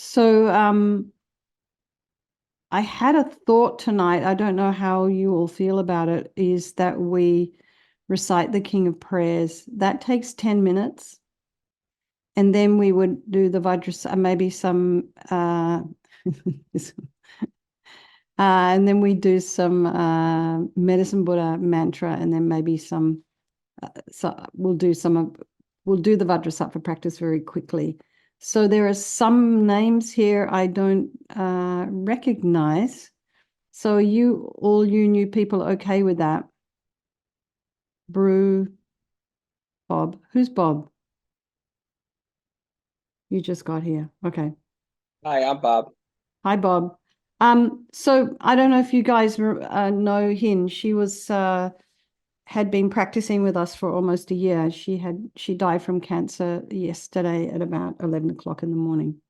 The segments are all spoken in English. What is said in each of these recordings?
So I had a thought tonight. I don't know how you all feel about it, is that we recite the King of Prayers. That takes 10 minutes. And then we would do the Vajra, maybe some, and then we do some Medicine Buddha mantra, and then maybe some, so we'll do the Vajrasattva practice very quickly. So there are some names here I don't recognize. So are all you new people okay with that? Brew, Bob. Who's Bob? You just got here. Okay. Hi, I'm Bob. Hi, Bob. So I don't know if you guys know Hin. She was had been practicing with us for almost a year. She died from cancer yesterday at about 11 o'clock in the morning.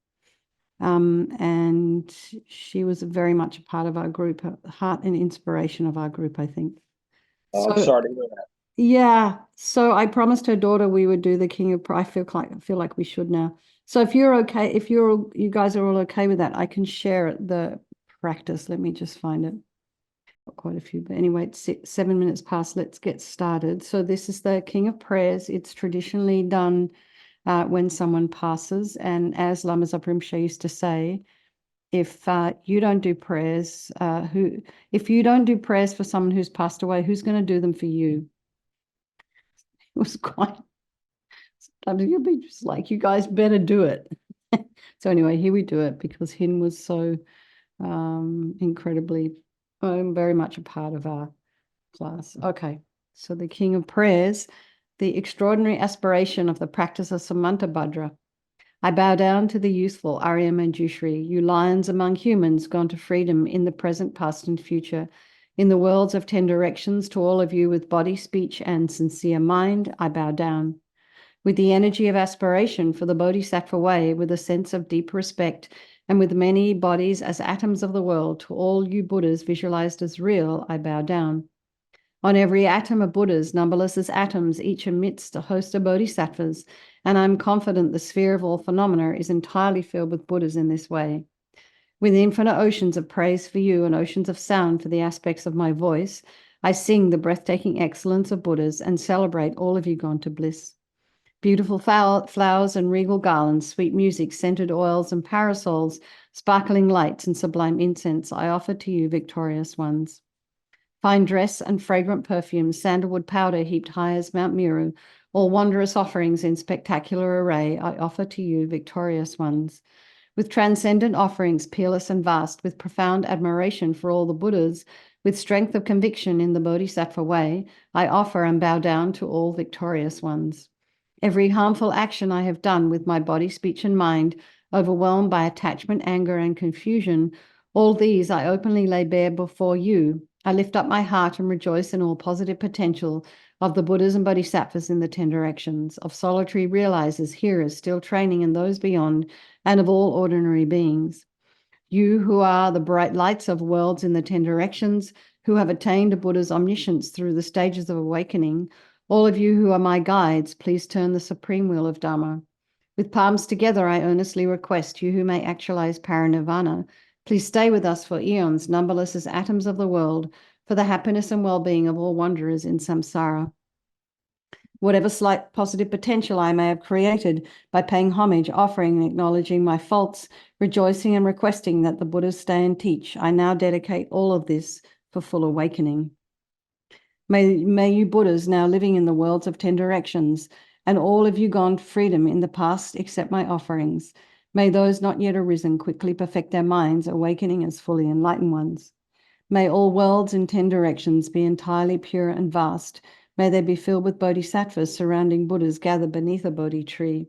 And she was very much a part of our group, heart and inspiration of our group, I think. I'm So sorry to hear that. yeah, so I promised her daughter we would do the King of Pride. I feel like we should now. So if you're okay, if you guys are all okay with that, I can share the practice. Let me just find it. Got quite a few, but anyway, it's 7 minutes past. Let's get started. So this is the King of Prayers. It's traditionally done when someone passes, and as Lama Zopa Rinpoche used to say, if you don't do prayers, if you don't do prayers for someone who's passed away, who's going to do them for you? It was quite, sometimes you'll be just like, you guys better do it. So anyway, here we do it because Hin was so incredibly, very much a part of our class. Okay, so the King of Prayers, the extraordinary aspiration of the practice of Samanta Bhadra. I bow down to the youthful Arya Manjushri, you lions among humans gone to freedom in the present, past, and future. In the worlds of 10 directions, to all of you with body, speech, and sincere mind, I bow down. With the energy of aspiration for the Bodhisattva way, with a sense of deep respect, and with many bodies as atoms of the world, to all you Buddhas visualized as real, I bow down. On every atom of Buddhas, numberless as atoms, each amidst a host of bodhisattvas, and I'm confident the sphere of all phenomena is entirely filled with Buddhas in this way. With infinite oceans of praise for you and oceans of sound for the aspects of my voice, I sing the breathtaking excellence of Buddhas and celebrate all of you gone to bliss. Beautiful flowers and regal garlands, sweet music, scented oils and parasols, sparkling lights and sublime incense, I offer to you, victorious ones. Fine dress and fragrant perfumes, sandalwood powder heaped high as Mount Meru, all wondrous offerings in spectacular array, I offer to you, victorious ones. With transcendent offerings, peerless and vast, with profound admiration for all the Buddhas, with strength of conviction in the Bodhisattva way, I offer and bow down to all victorious ones. Every harmful action I have done with my body, speech, and mind, overwhelmed by attachment, anger, and confusion, all these I openly lay bare before you. I lift up my heart and rejoice in all positive potential of the Buddhas and Bodhisattvas in the 10 directions, of solitary realizers, hearers, still training, and those beyond, and of all ordinary beings. You who are the bright lights of worlds in the 10 directions, who have attained a Buddha's omniscience through the stages of awakening, all of you who are my guides, please turn the supreme wheel of Dharma. With palms together, I earnestly request you who may actualize parinirvana, please stay with us for eons, numberless as atoms of the world, for the happiness and well-being of all wanderers in samsara. Whatever slight positive potential I may have created by paying homage, offering, and acknowledging my faults, rejoicing and requesting that the Buddhas stay and teach, I now dedicate all of this for full awakening. May you Buddhas now living in the worlds of 10 directions, and all of you gone to freedom in the past accept my offerings. May those not yet arisen quickly perfect their minds, awakening as fully enlightened ones. May all worlds in 10 directions be entirely pure and vast. May they be filled with bodhisattvas surrounding Buddhas gathered beneath a Bodhi tree.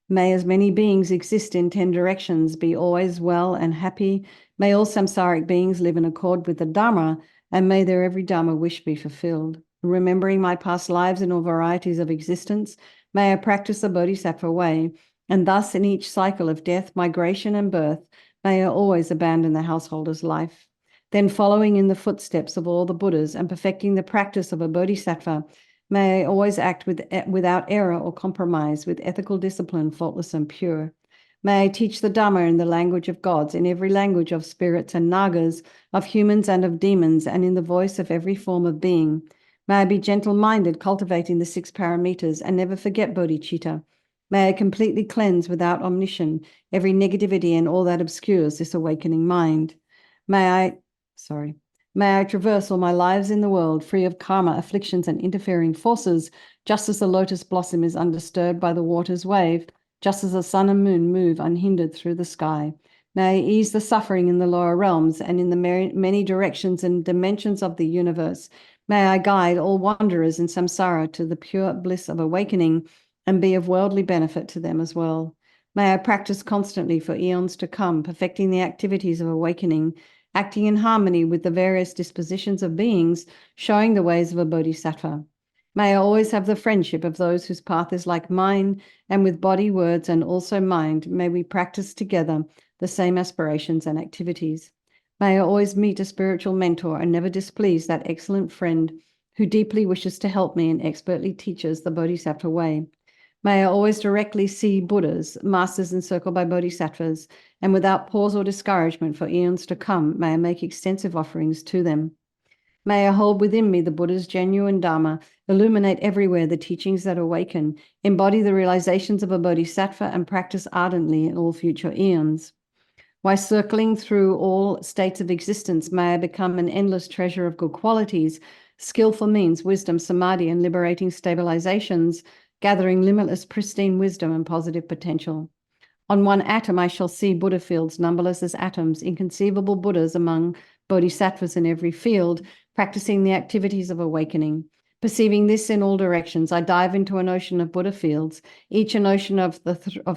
May as many beings exist in 10 directions, be always well and happy. May all samsaric beings live in accord with the Dharma, and may their every Dharma wish be fulfilled. Remembering my past lives in all varieties of existence, may I practice the Bodhisattva way, and thus in each cycle of death, migration, and birth, may I always abandon the householder's life. Then following in the footsteps of all the Buddhas and perfecting the practice of a Bodhisattva, may I always act without error or compromise, with ethical discipline, faultless and pure. May I teach the Dhamma in the language of gods, in every language of spirits and nagas, of humans and of demons, and in the voice of every form of being. May I be gentle-minded, cultivating the 6 paramitas, and never forget bodhicitta. May I completely cleanse without omniscience every negativity and all that obscures this awakening mind. May I traverse all my lives in the world, free of karma, afflictions, and interfering forces, just as the lotus blossom is undisturbed by the water's wave, just as the sun and moon move unhindered through the sky. May I ease the suffering in the lower realms and in the many directions and dimensions of the universe. May I guide all wanderers in samsara to the pure bliss of awakening and be of worldly benefit to them as well. May I practice constantly for eons to come, perfecting the activities of awakening, acting in harmony with the various dispositions of beings, showing the ways of a bodhisattva. May I always have the friendship of those whose path is like mine, and with body, words, and also mind, may we practice together the same aspirations and activities. May I always meet a spiritual mentor and never displease that excellent friend who deeply wishes to help me and expertly teaches the bodhisattva way. May I always directly see Buddhas, masters encircled by bodhisattvas, and without pause or discouragement for eons to come, may I make extensive offerings to them. May I hold within me the Buddha's genuine Dharma, illuminate everywhere the teachings that awaken, embody the realizations of a bodhisattva, and practice ardently in all future eons. While circling through all states of existence, may I become an endless treasure of good qualities, skillful means, wisdom, samadhi, and liberating stabilizations, gathering limitless pristine wisdom and positive potential. On one atom, I shall see Buddha fields numberless as atoms, inconceivable Buddhas among bodhisattvas in every field, practicing the activities of awakening. Perceiving this in all directions, I dive into an ocean of Buddha fields, each an ocean of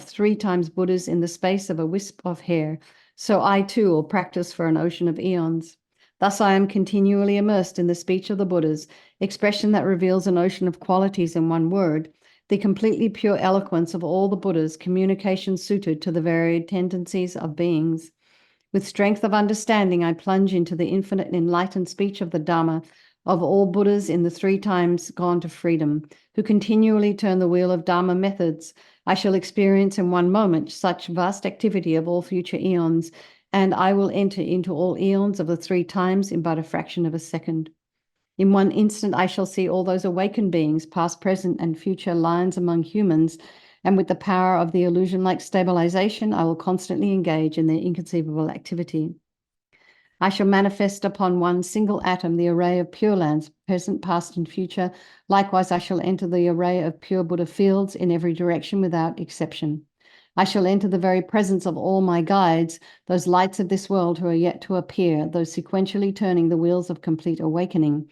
3 times Buddhas in the space of a wisp of hair. So I too will practice for an ocean of eons. Thus I am continually immersed in the speech of the Buddhas, expression that reveals an ocean of qualities in one word, the completely pure eloquence of all the Buddhas, communication suited to the varied tendencies of beings. With strength of understanding, I plunge into the infinite and enlightened speech of the Dhamma of all Buddhas in the 3 times gone to freedom, who continually turn the wheel of Dhamma methods. I shall experience in one moment such vast activity of all future eons, and I will enter into all eons of the 3 times in but a fraction of a second. In one instant, I shall see all those awakened beings, past, present, and future lions among humans, and with the power of the illusion-like stabilization, I will constantly engage in their inconceivable activity. I shall manifest upon one single atom the array of pure lands, present, past, and future. Likewise, I shall enter the array of pure Buddha fields in every direction without exception. I shall enter the very presence of all my guides, those lights of this world who are yet to appear, those sequentially turning the wheels of complete awakening.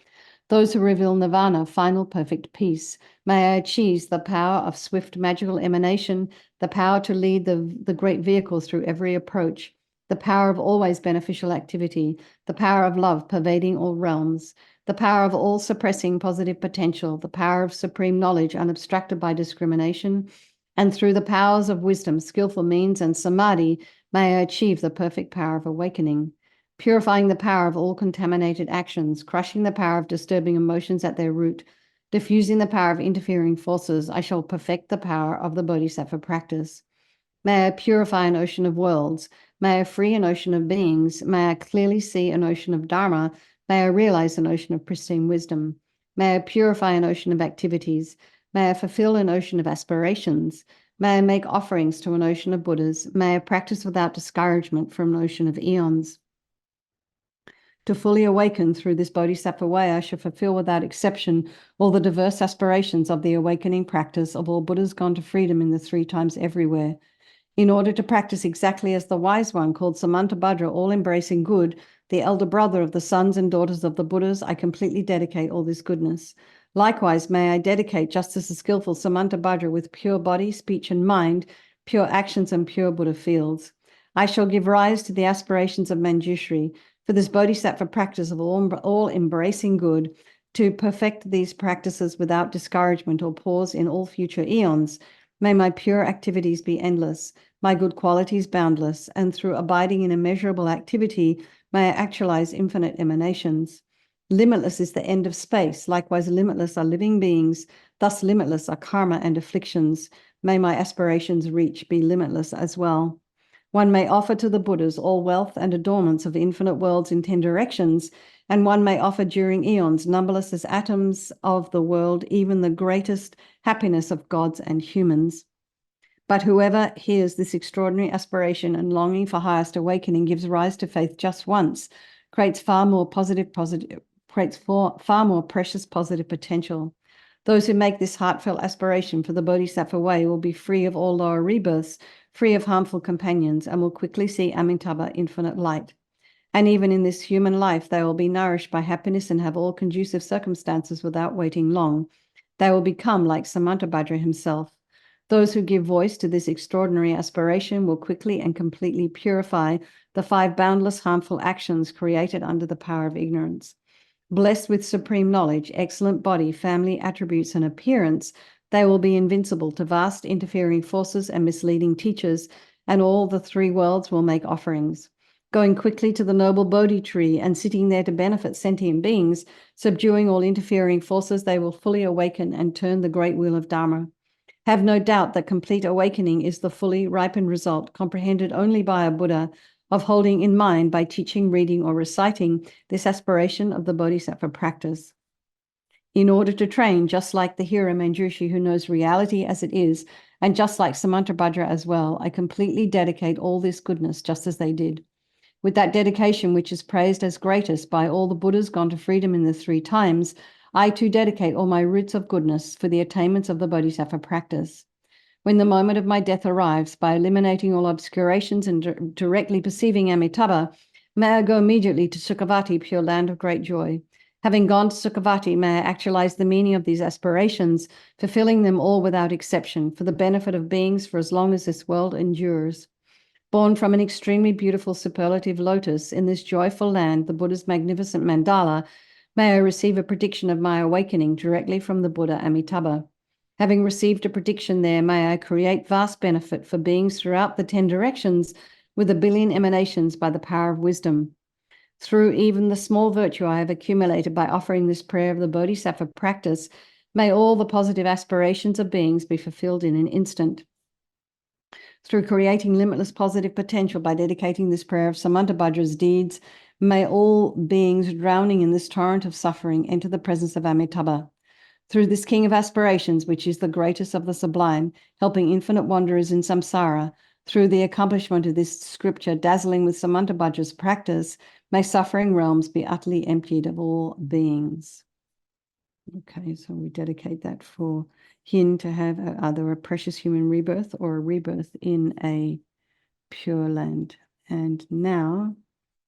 Those who reveal nirvana, final perfect peace. May I achieve the power of swift magical emanation, the power to lead the great vehicles through every approach, the power of always beneficial activity, the power of love pervading all realms, the power of all suppressing positive potential, the power of supreme knowledge unobstructed by discrimination, and through the powers of wisdom, skillful means, and samadhi, may I achieve the perfect power of awakening. Purifying the power of all contaminated actions, crushing the power of disturbing emotions at their root, diffusing the power of interfering forces, I shall perfect the power of the bodhisattva practice. May I purify an ocean of worlds. May I free an ocean of beings. May I clearly see an ocean of Dharma. May I realize an ocean of pristine wisdom. May I purify an ocean of activities. May I fulfill an ocean of aspirations. May I make offerings to an ocean of Buddhas. May I practice without discouragement from an ocean of eons. To fully awaken through this bodhisattva way, I shall fulfill without exception all the diverse aspirations of the awakening practice of all Buddhas gone to freedom in the 3 times everywhere. In order to practice exactly as the wise one called Samantabhadra, all-embracing good, the elder brother of the sons and daughters of the Buddhas, I completely dedicate all this goodness. Likewise, may I dedicate just as the skillful Samantabhadra with pure body, speech, and mind, pure actions, and pure Buddha fields. I shall give rise to the aspirations of Manjushri, for this bodhisattva practice of all embracing good, to perfect these practices without discouragement or pause in all future eons. May my pure activities be endless, my good qualities boundless, and through abiding in immeasurable activity, may I actualize infinite emanations. Limitless is the end of space. Likewise, limitless are living beings. Thus, limitless are karma and afflictions. may my aspirations reach be limitless as well. One may offer to the Buddhas all wealth and adornments of infinite worlds in 10 directions, and one may offer during eons, numberless as atoms of the world, even the greatest happiness of gods and humans. But whoever hears this extraordinary aspiration and longing for highest awakening gives rise to faith just once, creates far more precious positive potential. Those who make this heartfelt aspiration for the Bodhisattva way will be free of all lower rebirths, free of harmful companions, and will quickly see Amitabha infinite light. And even in this human life, they will be nourished by happiness and have all conducive circumstances without waiting long. They will become like Samantabhadra himself. Those who give voice to this extraordinary aspiration will quickly and completely purify the 5 boundless harmful actions created under the power of ignorance. Blessed with supreme knowledge, excellent body, family attributes, and appearance, they will be invincible to vast interfering forces and misleading teachers, and all the 3 worlds will make offerings. Going quickly to the noble Bodhi tree and sitting there to benefit sentient beings, subduing all interfering forces, they will fully awaken and turn the great wheel of Dharma. Have no doubt that complete awakening is the fully ripened result, comprehended only by a Buddha, of holding in mind by teaching, reading, or reciting this aspiration of the Bodhisattva practice. In order to train, just like the hero Manjushri who knows reality as it is, and just like Samantabhadra as well, I completely dedicate all this goodness just as they did. With that dedication, which is praised as greatest by all the Buddhas gone to freedom in the 3 times, I too dedicate all my roots of goodness for the attainments of the Bodhisattva practice. When the moment of my death arrives, by eliminating all obscurations and directly perceiving Amitabha, may I go immediately to Sukhavati, pure land of great joy. Having gone to Sukhavati, may I actualize the meaning of these aspirations, fulfilling them all without exception, for the benefit of beings for as long as this world endures. Born from an extremely beautiful superlative lotus in this joyful land, the Buddha's magnificent mandala, may I receive a prediction of my awakening directly from the Buddha Amitabha. Having received a prediction there, may I create vast benefit for beings throughout the 10 directions with 1,000,000,000 emanations by the power of wisdom. Through even the small virtue I have accumulated by offering this prayer of the Bodhisattva practice, may all the positive aspirations of beings be fulfilled in an instant. Through creating limitless positive potential by dedicating this prayer of Samantabhadra's deeds, may all beings drowning in this torrent of suffering enter the presence of Amitabha. Through this king of aspirations, which is the greatest of the sublime, helping infinite wanderers in samsara, through the accomplishment of this scripture, dazzling with Samantabhadra's practice, may suffering realms be utterly emptied of all beings. Okay, so we dedicate that for Hin to have either a precious human rebirth or a rebirth in a pure land. And now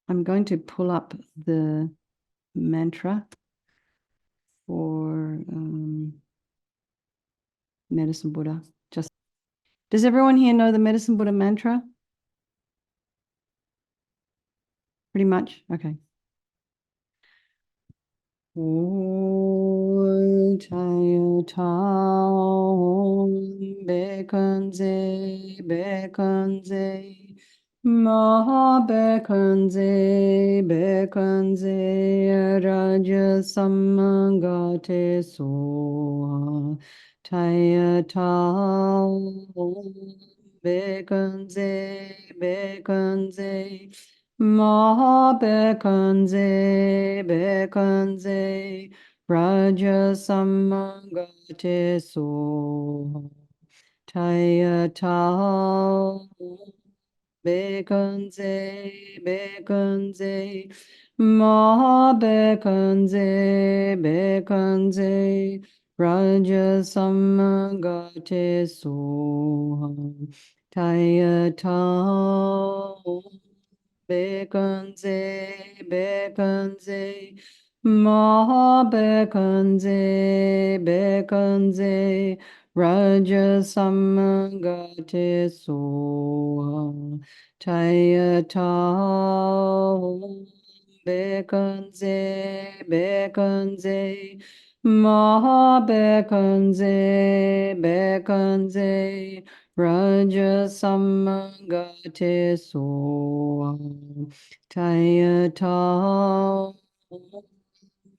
I'm going to pull up the mantra for Medicine Buddha. Does everyone here know the Medicine Buddha mantra? Pretty much? Okay. Om Chaya Tao Bekanze Bekanze Maha Bekanze Bekanze Raja Samangate Soha Chaya Tao Bekanze Bekanze Maha Bekanze Bekanze Raja Samangate So Taya Tao Bekanze Bekanze Maha Bekanze Bekanze Raja Samangate So Taya Tao Bekanze Bekanze Maha Bekanze Bekanze Raja Samangate Soha Taya Tao Bekanze Bekanze Maha Bekanze Bekanze Raja Samagate So Taya Tao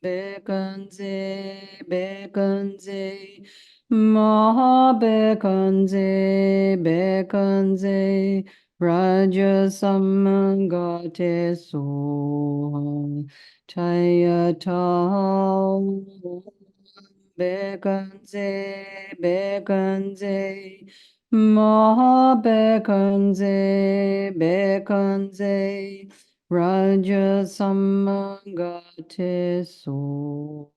Bekanze, bekanze, maha bekanze, bekanze, raja samangate so, chaya tau, bekanze, bekanze, maha bekanze, bekanze, raja samangate so.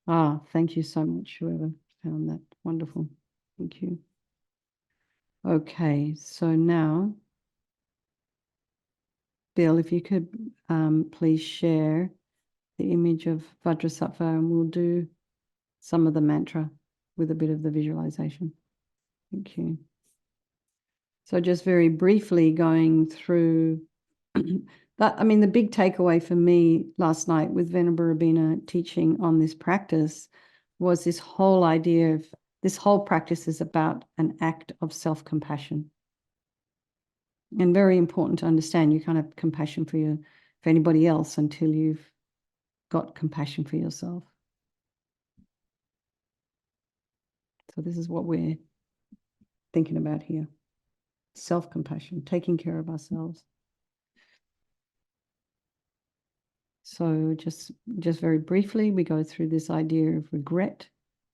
Ah, thank you so much, whoever found that. Wonderful. Thank you. Okay, so now, Bill, if you could please share the image of Vajrasattva, and we'll do some of the mantra with a bit of the visualization. Thank you. So just very briefly going through that, I mean, the big takeaway for me last night with Venerable Rabina teaching on this practice was this whole idea of this whole practice is about an act of self-compassion. And very important to understand, you can't have compassion for anybody else until you've got compassion for yourself. So this is what we're thinking about here. Self-compassion, taking care of ourselves. So just very briefly, we go through this idea of regret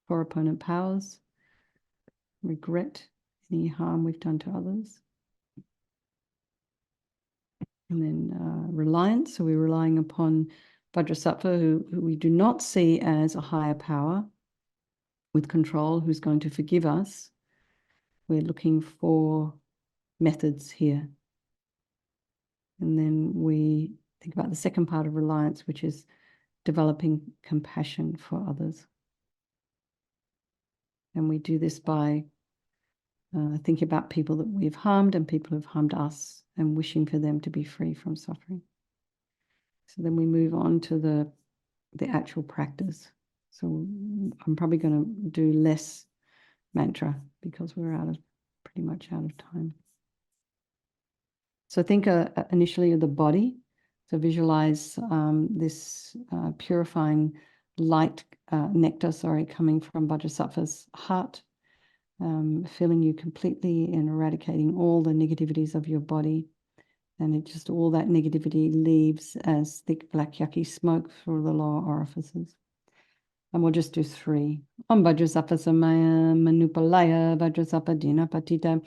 for opponent powers, regret any harm we've done to others. And then reliance, so we're relying upon Vajrasattva, who we do not see as a higher power with control, who's going to forgive us. We're looking for methods here. And then we think about the second part of reliance, which is developing compassion for others. And we do this by thinking about people that we've harmed and people who've harmed us and wishing for them to be free from suffering. So then we move on to the actual practice. So I'm probably going to do less mantra because we're pretty much out of time. So think initially of the body. So visualize this purifying light nectar, coming from Vajrasattva's heart, filling you completely and eradicating all the negativities of your body. And it just, all that negativity leaves as thick black yucky smoke through the lower orifices. And we'll just do 3. Om Vajrasattva Samaya Manupalaya Vajrasattva Dina Patita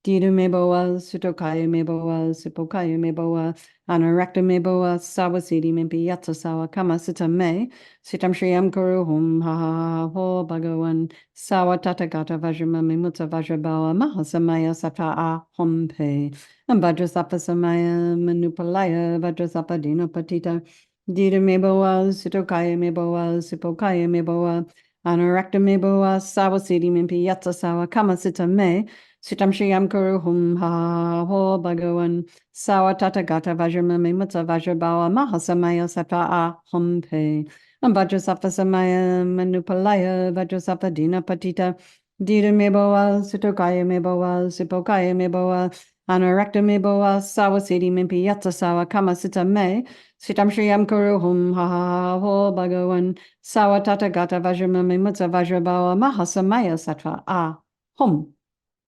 Diru Meboa Sutokaya Meboa Sipokaya Meboa Anarakta Meboa Sawasidi Mimpi Yatsa Sawa Kama Sita Me Sitam Shriyam Kuru Hum Ha Ha Ho Bhagawan Sawa Tatagata Vajrama Mimutsa Vajrabawa Mahasamaya Sata A Hom Pe and Vajrasattva Samaya Manupalaya Vajrasattva Dina Patita Diru Meboa Sutokaya Meboa Sipokaya Meboa Anarakta Meboa Sawasidi Mimpi Yatsa Sawa Kama Sita Me Sitam Shriyam Kuru Hum Ha Ho Bhagawan Sawa Tatagata Vajrama Mimutsa Vajrabawa Mahasamaya Sata A Hom Pe and Vajrasattva Samaya Manupalaya Vajrasattva Dina Patita Diru Meboa Sutokaya Meboa Sipokaya Meboa Anarakta Meboa Sawasidi Mimpi Yatsa Sawa Kama Sita Me Sitam Shriyam Kuru Hum Ha Ho Bhagawan Sawa Tatagata Vajrama Mimutsa Vajrabawa Mahasamaya Sata A Hom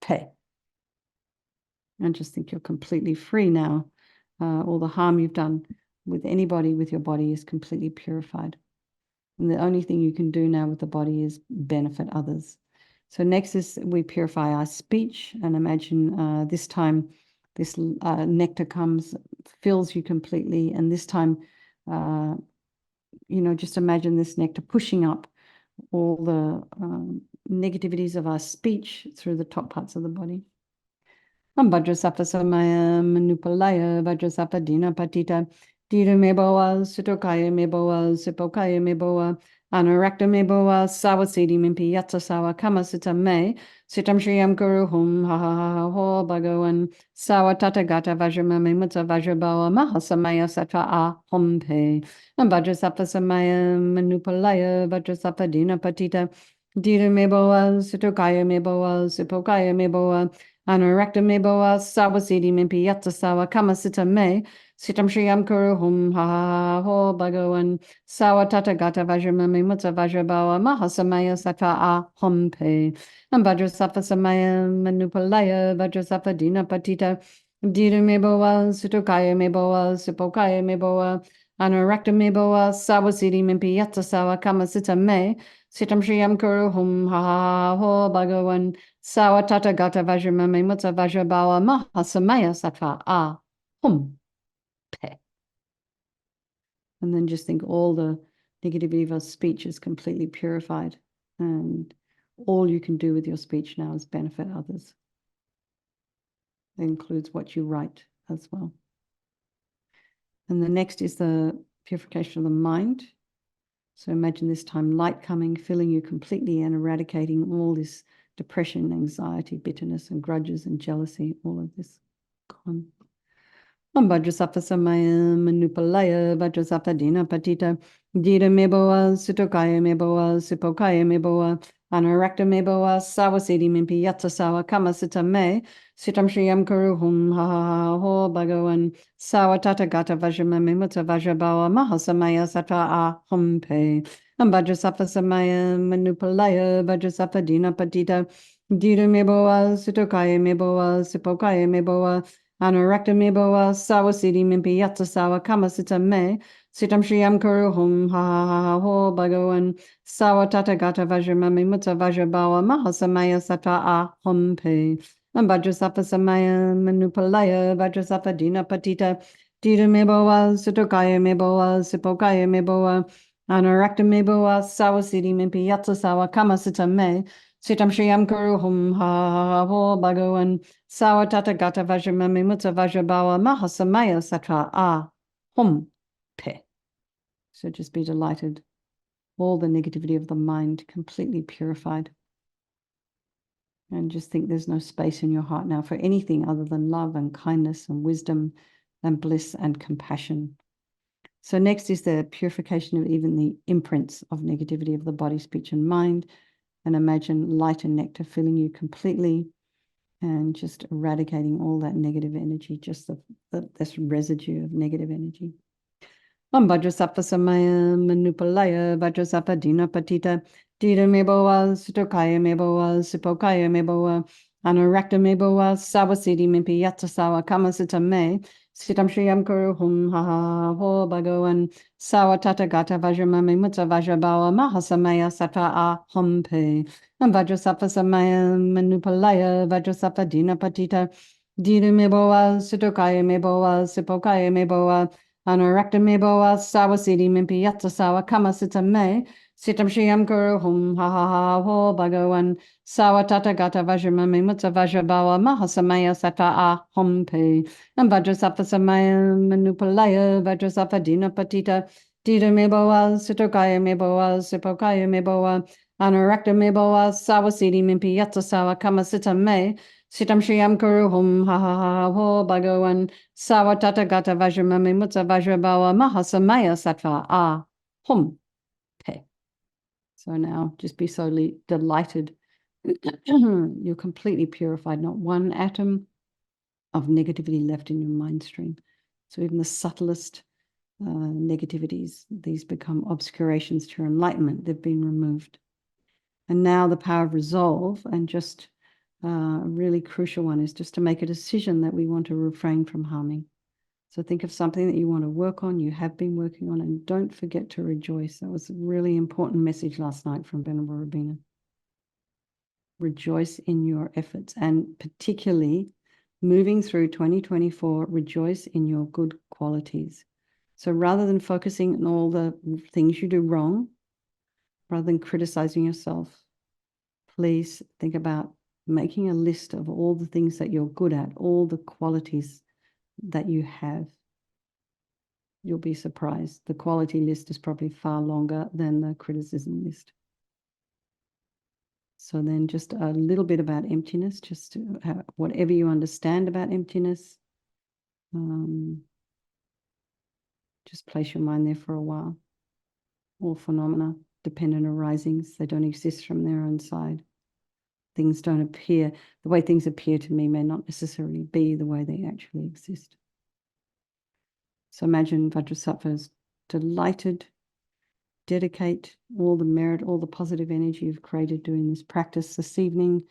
Pe. And just think you're completely free now. All the harm you've done with anybody with your body is completely purified. And the only thing you can do now with the body is benefit others. So next is we purify our speech, and imagine this time this nectar comes, fills you completely, and this time, just imagine this nectar pushing up all the negativities of our speech through the top parts of the body. Vajrasattva Samaya Manupalaya Vajrasattva Dina Patita Diru Meboa Sutokaya Meboa Sipokaya Meboa Anarakta Meboa Sawasidi Mimpi Yatsa Sawa Kama Sita Me Sitam Shriyam Kuru Hum Ha Ha Ho Bhagawan Sawa Tatagata Vajrama Mimutsa Vajrabawa Mahasamaya Sata A Hom Pe and Vajrasattva Samaya Manupalaya Vajrasattva Dina Patita Diru Meboa Sutokaya Meboa Sipokaya Meboa Anorakta me boa sawa siddhi mimpi yatta sawa kama sita me. Sitam Shriyam Kuru Hum Ha Ha Ho Bhagavan Sawa Tata Gata Vajramami Mutta Vajrabawa Mahasamaya Sattva A Hum Pe and Vajrasattva Samaya Manupalaya Vajrasattva Dina Patita Dira Meboa Sutukaya Meboa Sipokaya Meboa Anorakta Meboa Sawa Siddhi Mimpi Yatta Sawa Kama Sita Me Sitam Shriyam Kuru Hum Ha Ha Ho Bhagavan Sawa Tata Gata Vajramami Mutta Vajrabawa Mahasamaya Sattva A Hum Pe. And then just think all the negativity of our speech is completely purified. And all you can do with your speech now is benefit others. That includes what you write as well. And the next is the purification of the mind. So imagine this time light coming, filling you completely and eradicating all this depression, anxiety, bitterness, and grudges and jealousy, all of this gone. Vajrasattva Samaya Manupalaya Vajrasattva Dina Patita Dita Meboa Sutokaya Meboa Sipokaya Meboa Anorakta Meboa Sawasidi Mimpi Yatta Sawa Kama Sita Me Sitam Shriyam Kuru Hum Ha Ha Ho Bhagavan Sawa Tata Gata Vajramami Mutta Vajrabawa Mahasamaya Sattva A Hum Pe Vajrasattva Samaya Manupalaya Vajrasattva Dina Patita Dita Meboa Sutokaya Meboa Sipokaya Meboa Anorakta Meboa Sawa Siddhi Mimpi Yatta Sawa Kama Sita Me Sitam Shriyam Kuru Hum Ha Ha Ha Ho Bhagavan Sawa Tata Gata Vajramami Mutta Vajrabawa Mahasamaya Sattva A Hum Pe Vajrasattva Samaya Manupalaya Vajrasattva Dina Patita Dita Meboa Sutokaya Meboa Sipokaya Meboa Anorakta Meboa Sawa Siddhi Mimpi Yatta Sawa Kama Sita Me Sitam Shriyam Kuru Hum Ha Ha Ho Bhagavan Sawa Tata Gata Vajramami Mutta Vajrabawa Mahasamaya Sattva A Hum Pe. So just be delighted. All the negativity of the mind completely purified. And just think there's no space in your heart now for anything other than love and kindness and wisdom and bliss and compassion. So next is the purification of even the imprints of negativity of the body, speech, and mind. And imagine light and nectar filling you completely and just eradicating all that negative energy, just this residue of negative energy. Vajrasattva Samaya Manupalaya Vajrasattva Dina Patita Dita Meboa Sutokaya Meboa Sipokaya Meboa Anorakta Meboa Sawasidi Mimpi Yatta Sawa Kama Sita Me Sitam Shriyam Kuru Hum Ha Ha Ho Bhagavan Sawa Tata Gata Vajramami Mutta Vajrabawa Mahasamaya Sattva A Hum Pe Vajrasattva Samaya Manupalaya Vajrasattva Dina Patita Dita Meboa Sutokaya Meboa Sipokaya Meboa Anorakta Meboa Sawasidi Mimpi Yatta Sawa Kama Sita Me Sitam Shriyam Kuru Hum Ha Ha Ha Ho Bhagavan Sawa Tata Gata Vajramami Mutta Vajrabawa Mahasamaya Sattva A Hum Pe Vajrasattva Samaya Manupalaya Vajrasattva Dina Patita Dita Meboa Sutokaya Meboa Sipokaya Meboa Anorakta Meboa Sawasidi Mimpi Yatta Sawa Kama Sita Me Sitam Shriyam Kuru Hum Ha Ha Ha Ho Bhagavan Sawa Tata Gata Vajramami Mutta Vajrabawa Mahasamaya Sattva A Hum Pe. So now just be so delighted. You're completely purified, not one atom of negativity left in your mind stream. So even the subtlest negativities, these become obscurations to your enlightenment. They've been removed. And now the power of resolve, and just a really crucial one is just to make a decision that we want to refrain from harming. So think of something that you want to work on, you have been working on, and don't forget to rejoice. That was a really important message last night from Venerable Rabina. Rejoice in your efforts, and particularly moving through 2024, rejoice in your good qualities. So rather than focusing on all the things you do wrong, rather than criticizing yourself, please think about making a list of all the things that you're good at, all the qualities that you have. You'll be surprised. The quality list is probably far longer than the criticism list. So then just a little bit about emptiness, just whatever you understand about emptiness, just place your mind there for a while. All phenomena, dependent arisings, they don't exist from their own side. things don't appear, the way things appear to me may not necessarily be the way they actually exist. So imagine Vajrasattva is delighted, dedicate all the merit, all the positive energy you've created doing this practice this evening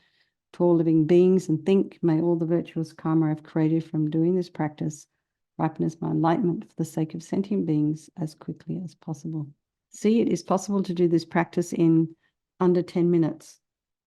to all living beings, and think, may all the virtuous karma I've created from doing this practice ripen as my enlightenment for the sake of sentient beings as quickly as possible. See, it is possible to do this practice in under 10 minutes.